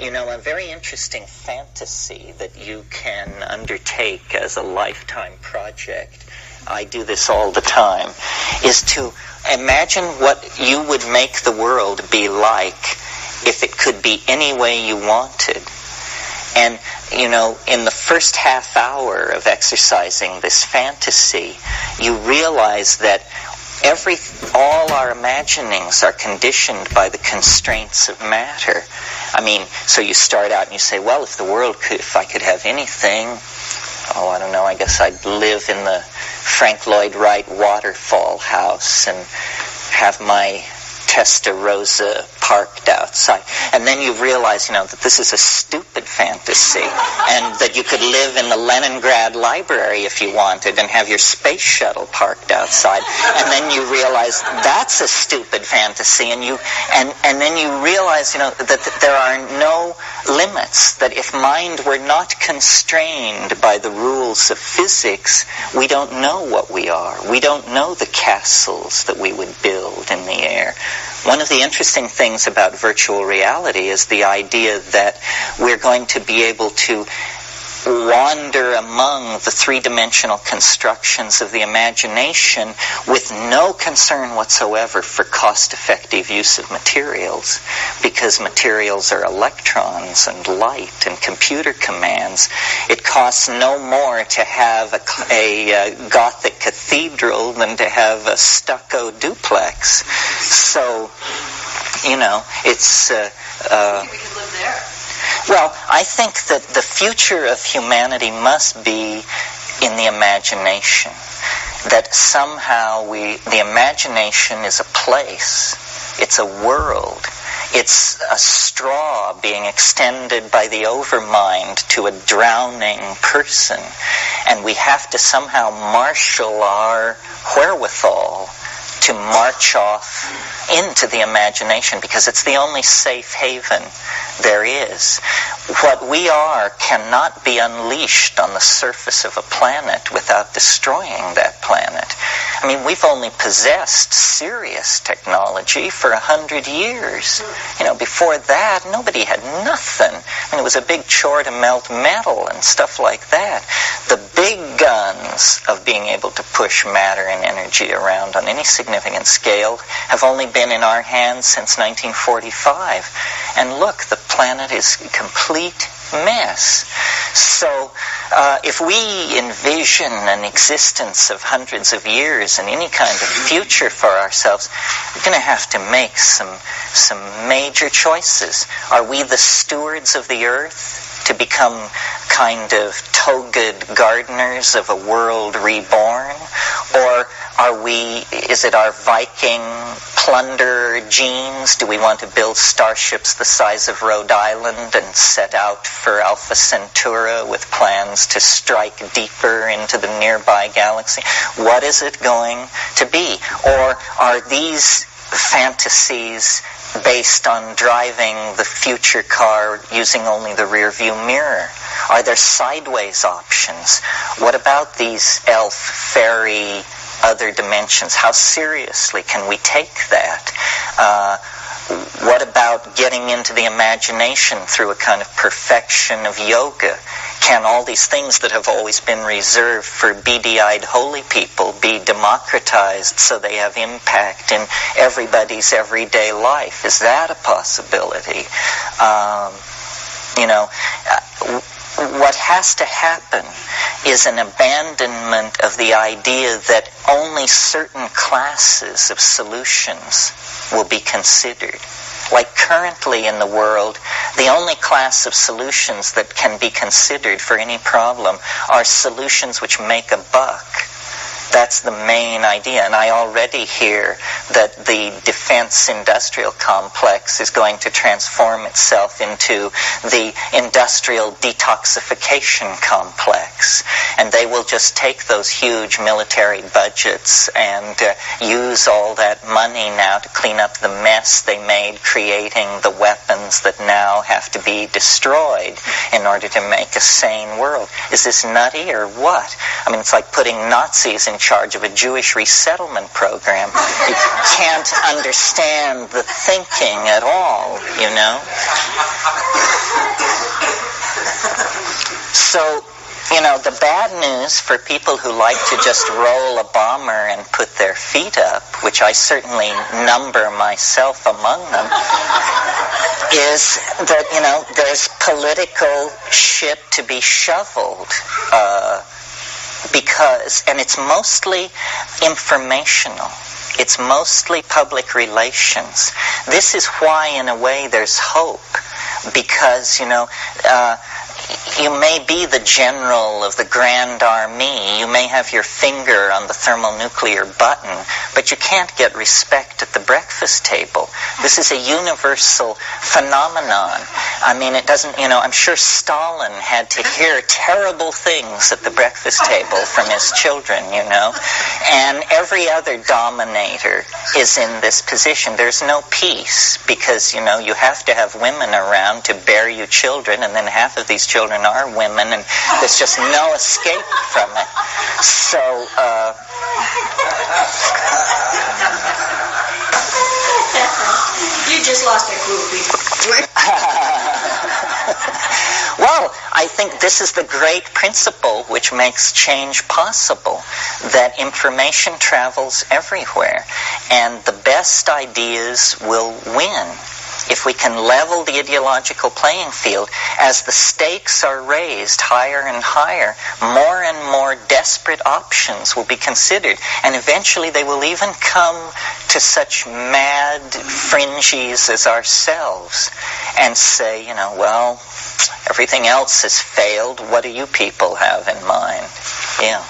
A very interesting fantasy that you can undertake as a lifetime project, I do this all the time, is to imagine what you would make the world be like if it could be any way you wanted. And, in the first half hour of exercising this fantasy, you realize that all our imaginings are conditioned by the constraints of matter. So you start out and you say, well, if I could have anything, I don't know, I guess I'd live in the Frank Lloyd Wright waterfall house and have my Testarossa parked outside. And then you realize, that this is a stupid fantasy, and that you could live in the Leningrad library if you wanted and have your space shuttle parked outside. And then you realize that's a stupid fantasy, and then you realize, that there are no limits, that if mind were not constrained by the rules of physics, we don't know what we are. We don't know the castles that we would build in the air. One of the interesting things about virtual reality is the idea that we're going to be able to wander among the three-dimensional constructions of the imagination with no concern whatsoever for cost-effective use of materials, because materials are electrons and light and computer commands. It costs no more to have a Gothic cathedral than to have a stucco duplex. So, it's... I think we could live there. Well, I think that the future of humanity must be in the imagination. That somehow the imagination is a place, it's a world, it's a straw being extended by the overmind to a drowning person. And we have to somehow marshal our wherewithal to march off into the imagination, because it's the only safe haven there is. What we are cannot be unleashed on the surface of a planet without destroying that planet. We've only possessed serious technology for 100 years. Before that, nobody had nothing. It was a big chore to melt metal and stuff like that. The big guns of being able to push matter and energy around on any significant scale have only been in our hands since 1945. And look, the planet is a complete mess. So if we envision an existence of hundreds of years and any kind of future for ourselves, we're going to have to make some major choices. Are we the stewards of the earth to become kind of togaed gardeners of a world reborn? Or is it our Viking plunder genes? Do we want to build starships the size of Rhode Island and set out for Alpha Centauri with plans to strike deeper into the nearby galaxy? What is it going to be? Or are these fantasies based on driving the future car using only the rear view mirror? Are there sideways options? What about these elf, fairy, other dimensions? How seriously can we take that? What about getting into the imagination through a kind of perfection of yoga? Can all these things that have always been reserved for beady-eyed holy people be democratized so they have impact in everybody's everyday life? Is that a possibility? What has to happen is an abandonment of the idea that only certain classes of solutions will be considered. Like currently in the world, the only class of solutions that can be considered for any problem are solutions which make a buck. That's the main idea. And I already hear that the defense industrial complex is going to transform itself into the industrial detoxification complex. And they will just take those huge military budgets and use all that money now to clean up the mess they made creating the weapons that now have to be destroyed in order to make a sane world. Is this nutty or what? It's like putting Nazis in charge of a Jewish resettlement program. You can't understand the thinking at all, So, the bad news for people who like to just roll a bomber and put their feet up, which I certainly number myself among them, is that, there's political shit to be shoveled. And it's mostly informational. It's mostly public relations. This is why, in a way, there's hope. Because, you may be the general of the Grand Army, you may have your finger on the thermonuclear button, but you can't get respect at the breakfast table. This is a universal phenomenon. I mean, it doesn't, I'm sure Stalin had to hear terrible things at the breakfast table from his children, and every other dominator is in this position. There's no peace because, you have to have women around to bear you children, and then half of these children are women, and there's just no escape from it. So, you just lost a groupie. Well, I think this is the great principle which makes change possible, that information travels everywhere, and the best ideas will win. If we can level the ideological playing field, as the stakes are raised higher and higher, more and more desperate options will be considered. And eventually they will even come to such mad fringes as ourselves and say, well, everything else has failed. What do you people have in mind? Yeah.